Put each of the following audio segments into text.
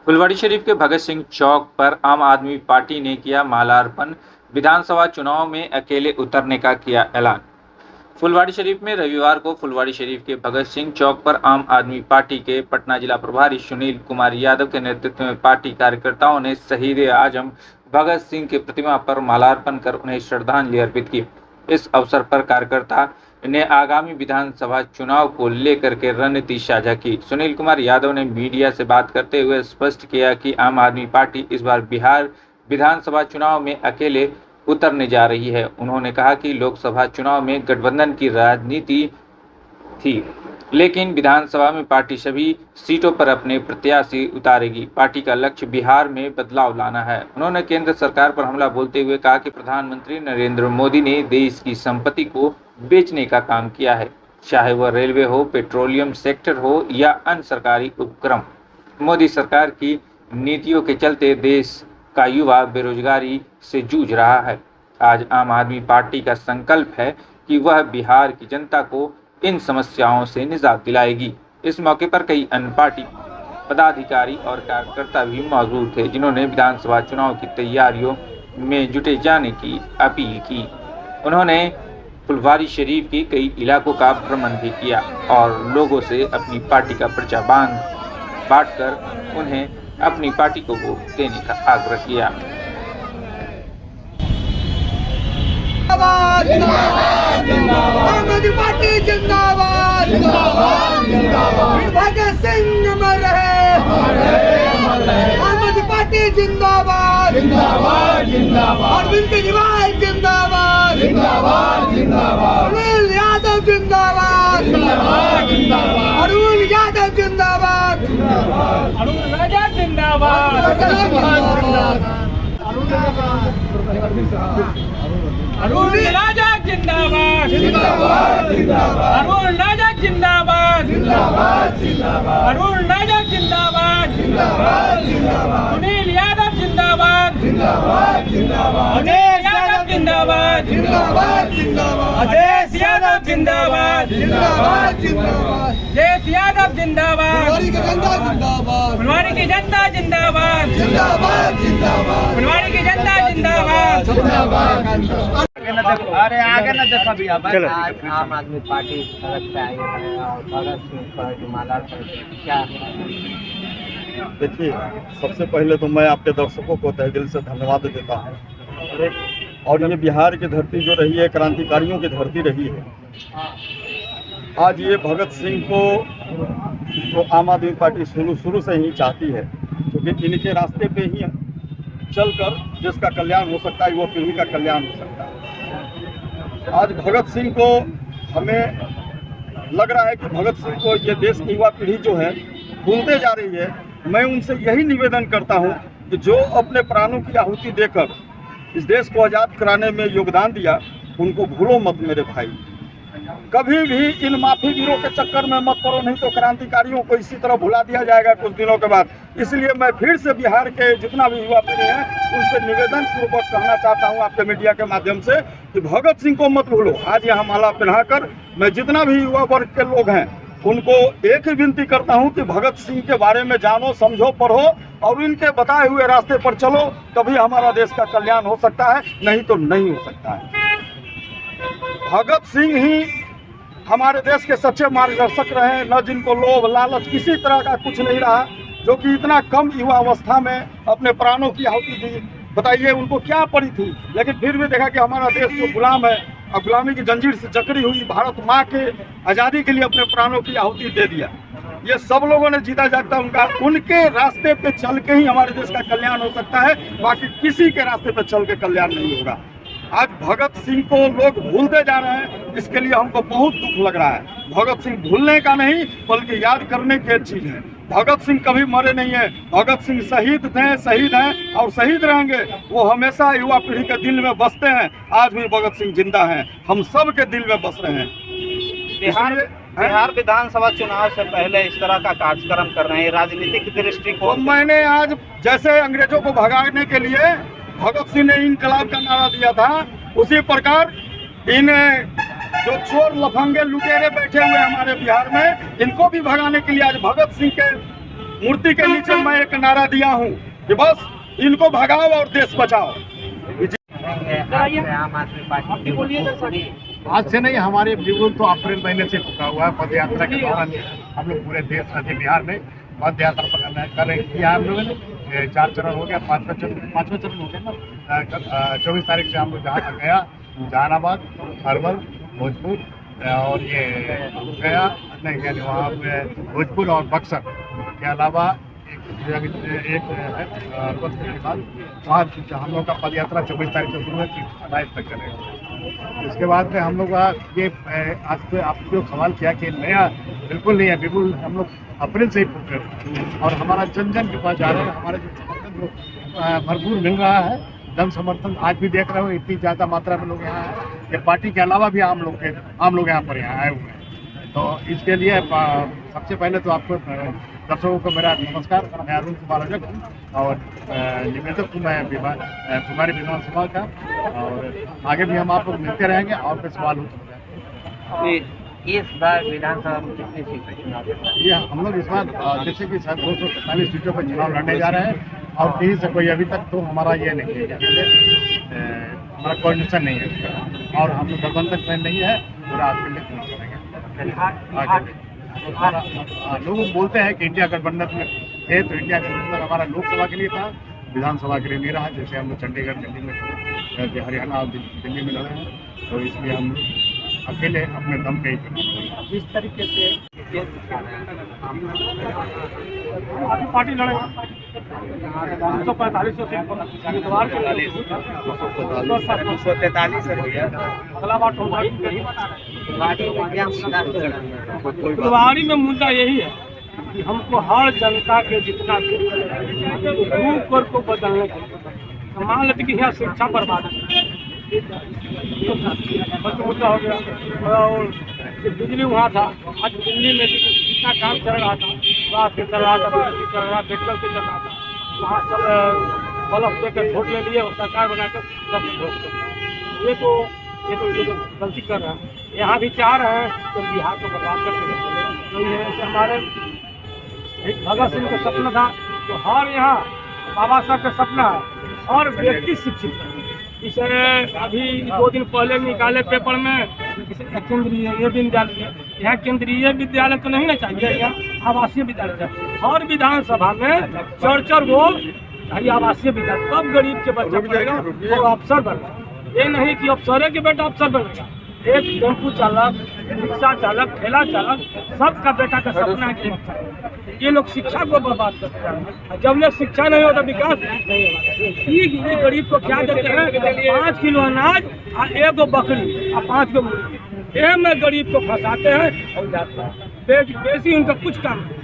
फुलवाड़ी शरीफ के भगत सिंह चौक पर आम आदमी पार्टी ने किया मालार्पण। विधानसभा चुनाव में अकेले उतरने का किया ऐलान। फुलवाड़ी शरीफ में रविवार को फुलवाड़ी शरीफ के भगत सिंह चौक पर आम आदमी पार्टी के पटना जिला प्रभारी सुनील कुमार यादव के नेतृत्व में पार्टी कार्यकर्ताओं ने शहीद आजम भगत सिंह की प्रतिमा पर मालार्पण कर उन्हें श्रद्धांजलि अर्पित की। इस अवसर पर कार्यकर्ता ने आगामी विधानसभा चुनाव को लेकर के रणनीति साझा की। सुनील कुमार यादव ने मीडिया से बात करते हुए स्पष्ट किया कि आम आदमी पार्टी इस बार बिहार विधानसभा चुनाव में अकेले उतरने जा रही है। उन्होंने कहा कि लोकसभा चुनाव में गठबंधन की राजनीति थी, लेकिन विधानसभा में पार्टी सभी सीटों पर अपने प्रत्याशी उतारेगी। पार्टी का लक्ष्य बिहार में बदलाव लाना है। उन्होंने केंद्र सरकार पर हमला बोलते हुए कहा कि प्रधानमंत्री नरेंद्र मोदी ने देश की संपत्ति को बेचने का काम किया है, चाहे वह रेलवे हो, पेट्रोलियम सेक्टर हो या अन्य सरकारी उपक्रम। मोदी सरकार की नीतियों के चलते देश का युवा बेरोजगारी से जूझ रहा है। आज आम आदमी पार्टी का संकल्प है कि वह बिहार की जनता को इन समस्याओं से निजात दिलाएगी। इस मौके पर कई अन्य पार्टी पदाधिकारी और कार्यकर्ता भी मौजूद थे, जिन्होंने विधानसभा चुनाव की तैयारियों में जुटे जाने की अपील की। उन्होंने फुलवाड़ी शरीफ के कई इलाकों का भ्रमण भी किया और लोगों से अपनी पार्टी का पर्चा बांटकर उन्हें अपनी पार्टी को वोट देने का आग्रह किया। जिंदाबाद आम आदमी पार्टी जिंदाबाद भगत सिंह अमर रहे, आम आदमी पार्टी जिंदाबाद अरविंद केजरीवाल जिंदाबाद, सुनील यादव जिंदाबाद, अरुण यादव जिंदाबाद, अरुण राजा जिंदाबाद, अरुण राजा जिंदाबाद, अरुण राजा जिंदाबाद, अरुण राजा जिंदाबाद, सुनील यादव जिंदाबाद, अजय यादव जिंदाबाद, अजय यादव जिंदाबाद, जय यादव जिंदाबाद, फुलवाड़ी की जनता जिंदाबाद, फुलवाड़ी की जनता जिंदाबाद। अरे आगे न देखो अभी आज आम आदमी पार्टी सड़क पे आई है और भगत सिंह पर मालार्पण क्या देखिए, सबसे पहले तो मैं आपके दर्शकों को तहे दिल से धन्यवाद देता हूँ। और ये बिहार की धरती जो रही है, क्रांतिकारियों की धरती रही है। आज ये भगत सिंह को तो आम आदमी पार्टी शुरू से ही चाहती है, क्योंकि इनके रास्ते पे ही चलकर जिसका कल्याण हो सकता है, वो पीढ़ी का कल्याण हो सकता है। आज भगत सिंह को हमें लग रहा है कि भगत सिंह को ये देश की युवा पीढ़ी जो है भूलते जा रही है। मैं उनसे यही निवेदन करता हूं कि जो अपने प्राणों की आहुति देकर इस देश को आज़ाद कराने में योगदान दिया, उनको भूलो मत मेरे भाई। कभी भी इन माफीगिरों के चक्कर में मत पड़ो, नहीं तो क्रांतिकारियों को इसी तरह भुला दिया जाएगा कुछ दिनों के बाद। इसलिए मैं फिर से बिहार के जितना भी युवा पीढ़ी है उनसे निवेदन पूर्वक कहना चाहता हूं आपके मीडिया के माध्यम से कि भगत सिंह को मत भूलो। आज यहाँ माला पहनाकर मैं जितना भी युवा वर्ग के लोग हैं उनको एक ही विनती करता हूं कि भगत सिंह के बारे में जानो, समझो, पढ़ो और इनके बताए हुए रास्ते पर चलो, तभी हमारा देश का कल्याण हो सकता है, नहीं तो नहीं हो सकता है। भगत सिंह ही हमारे देश के सच्चे मार्गदर्शक रहे, न जिनको लोभ लालच किसी तरह का कुछ नहीं रहा, जो कि इतना कम युवा अवस्था में अपने प्राणों की आहुति दी। बताइए उनको क्या पड़ी थी, लेकिन फिर भी देखा कि हमारा देश जो गुलाम है और गुलामी की जंजीर से जकड़ी हुई भारत माँ के आज़ादी के लिए अपने प्राणों की आहुति दे दिया। ये सब लोगों ने जीता जागता उनके रास्ते पे चल के ही हमारे देश का कल्याण हो सकता है, बाकी किसी के रास्ते पे चल के कल्याण नहीं होगा। आज भगत सिंह को लोग भूलते जा रहे हैं, इसके लिए हमको बहुत दुख लग रहा है। भगत सिंह भूलने का नहीं बल्कि याद करने की चीज़ है। भगत सिंह कभी मरे नहीं है, भगत सिंह शहीद थे, शहीद हैं और शहीद रहेंगे। वो हमेशा युवा पीढ़ी के दिल में बसते हैं। आज भी भगत सिंह जिंदा हैं, हम सब के दिल में बस रहे हैं। बिहार विधानसभा चुनाव से पहले इस तरह का कार्यक्रम कर रहे हैं, राजनीतिक दृष्टिकोण। मैंने आज जैसे अंग्रेजों को भगाने के लिए भगत सिंह ने इनकलाब का नारा दिया था, उसी प्रकार इन जो चोर लफंगे लुटेरे बैठे हुए हमारे बिहार में, इनको भी भगाने के लिए आज भगत सिंह के मूर्ति के नीचे मैं एक नारा दिया हूँ कि बस इनको भगाओ और देश बचाओ। आम आदमी पार्टी आज से नहीं, हमारे बिल्कुल तो अप्रैल महीने से रुका हुआ है। पद यात्रा के दौरान हम लोग पूरे देश राज्य बिहार में पद यात्रा कर रहे किया हम लोगों ने। 4 चरण हो गया, 5वां चरण हो गया ना। 24 तारीख से हम लोग गया, जहानाबाद, अरवल, भोजपुर और ये गया नहीं वहाँ भोजपुर और बक्सर के अलावा एक अरवल के बाद वहाँ हम लोग का पद यात्रा 24 तारीख से शुरू है, 28 तक चलेगा। इसके बाद में हम लोग ये आज आप जो सवाल किया कि नया, बिल्कुल नहीं है, बिल्कुल हम लोग अप्रैल से ही पूछ और हमारा जन जन के पास जा रहे हैं। हमारा जो समर्थन जो भरपूर मिल रहा है, जन समर्थन आज भी देख रहे हो, इतनी ज़्यादा मात्रा में लोग यहाँ हैं कि पार्टी के अलावा भी आम लोग यहाँ पर यहाँ आए हुए हैं। तो इसके लिए सबसे पहले तो आपको दर्शकों को मेरा नमस्कार। मैं अरुण कुमार रजक हूँ और निवेदक हूँ मैं कुमारी विधानसभा का, और आगे भी हम आप लोग मिलते रहेंगे और कोई सवाल हो तो इस बार विधानसभा में कितनी सीटें चुनाव? ये हम लोग इस बार जैसे कि 243 सीटों पर चुनाव लड़ने जा रहे हैं और कहीं से कोई अभी तक तो हमारा ये नहीं है, हमारा कोऑर्डिनेशन नहीं है और हम लोग गठबंधन में नहीं है, पूरा आपके लिए कोशिश करेंगे। लोग बोलते हैं कि इंडिया गठबंधन में है, तो इंडिया गठबंधन हमारा लोकसभा के लिए था, विधानसभा के लिए नहीं रहा। जैसे हम लोग चंडीगढ़, दिल्ली में, हरियाणा और दिल्ली में लड़े हैं, तो इसलिए हम अकेले अपने दम पे ही जिस तरीके से अभी पार्टी लड़ेगा 245 उम्मीदवार के लिए 243 अगला बार फुलवाड़ी में मुद्दा यही है कि हमको हर जनता के जितना रूप को बदलने के लिए मान लेते कि यहाँ शिक्षा बर्बाद मुद्दा हो गया और बिजली वहाँ था, आज दिल्ली में कितना काम चल रहा था, रात के चल रहा था, चल रहा पेट्रोल के चल रहा था, वहाँ सब बल्ब देकर वोट ले लिए और सरकार बना कर सब वोट। ये तो गलती कर रहे हैं। यहाँ भी चाह रहे हैं तो बिहार को बर्बाद करके तो ये ऐसे हमारे एक भगत सिंह का सपना था, तो हर यहाँ बाबा साहब का सपना है और व्यक्ति शिक्षित है। इसे अभी 2 दिन पहले निकाले पेपर में केंद्रीय विद्यालय, यहाँ केंद्रीय विद्यालय तो नहीं ना चाहिए, यहाँ आवासीय विद्यालय चाहिए। हर विधानसभा में 4 गो आवासीय विद्यालय, तब गरीब के बच्चा पढ़ेगा और अफसर बनेगा। ये नहीं कि अफसर के बेटा अफसर बनेगा। एक टेम्पू चालक, रिक्शा चालक, ठेला चालक, सबका बेटा का सपना है कि ये लोग शिक्षा को बर्बाद करते हैं। जब लोग शिक्षा नहीं होता विकास नहीं होगा। ये गरीब को क्या देते हैं? 5 किलो अनाज और 1 बकरी और 5 गो मुर्गी, ये में गरीब को फंसाते हैं और जाते हैं। बेसी उनका कुछ काम नहीं,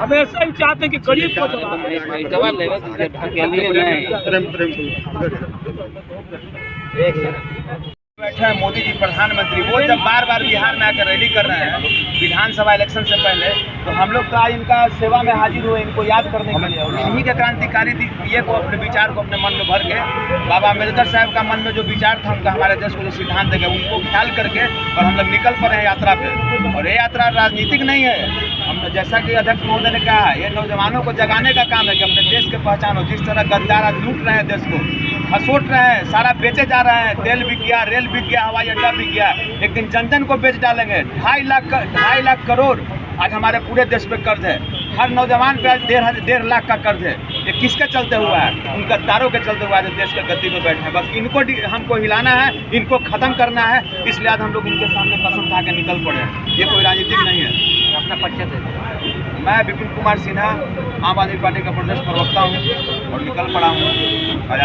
हमेशा ही चाहते कि गरीब को बैठे हैं मोदी जी प्रधानमंत्री, वो जब बार बार बिहार में आकर रैली कर रहे हैं विधानसभा इलेक्शन से पहले, तो हम लोग तो इनका सेवा में हाजिर हुए इनको याद करने के लिए। और इन्हीं के क्रांतिकारी ये को अपने विचार को अपने मन में भर के बाबा अम्बेडकर साहब का मन में जो विचार था उनका, हमारे देश को जो सिद्धांत देंगे उनको ख्याल करके और हम लोग निकल पड़े हैं यात्रा पे। और ये यात्रा राजनीतिक नहीं है। हम जैसा कि अध्यक्ष महोदय ने कहा, ये नौजवानों को जगाने का काम है कि अपने देश के पहचान हो। जिस तरह गद्दार आज लूट रहे हैं देश को, खसोट रहे हैं, सारा बेचे जा रहे हैं, तेल बिक गया, रेल बिक गया, हवाई अड्डा बिक गया, एक दिन जन जन को बेच डालेंगे। 2.5 लाख करोड़ आज हमारे पूरे देश पे कर्ज है। हर नौजवान पे आज 1.5 लाख का कर्ज है। ये किसके चलते हुआ है? उन गद्दारों के चलते हुआ है, देश के गद्दी में बैठे हैं। बस इनको हमको हिलाना है, इनको खत्म करना है, इसलिए आज हम लोग इनके सामने कसम खा के निकल पड़े हैं। ये कोई राजनीतिक नहीं है। अपना परिचय दे। मैं विपिन कुमार सिन्हा, आम आदमी पार्टी का प्रदेश प्रवक्ता हूँ और निकल पड़ा हूँ।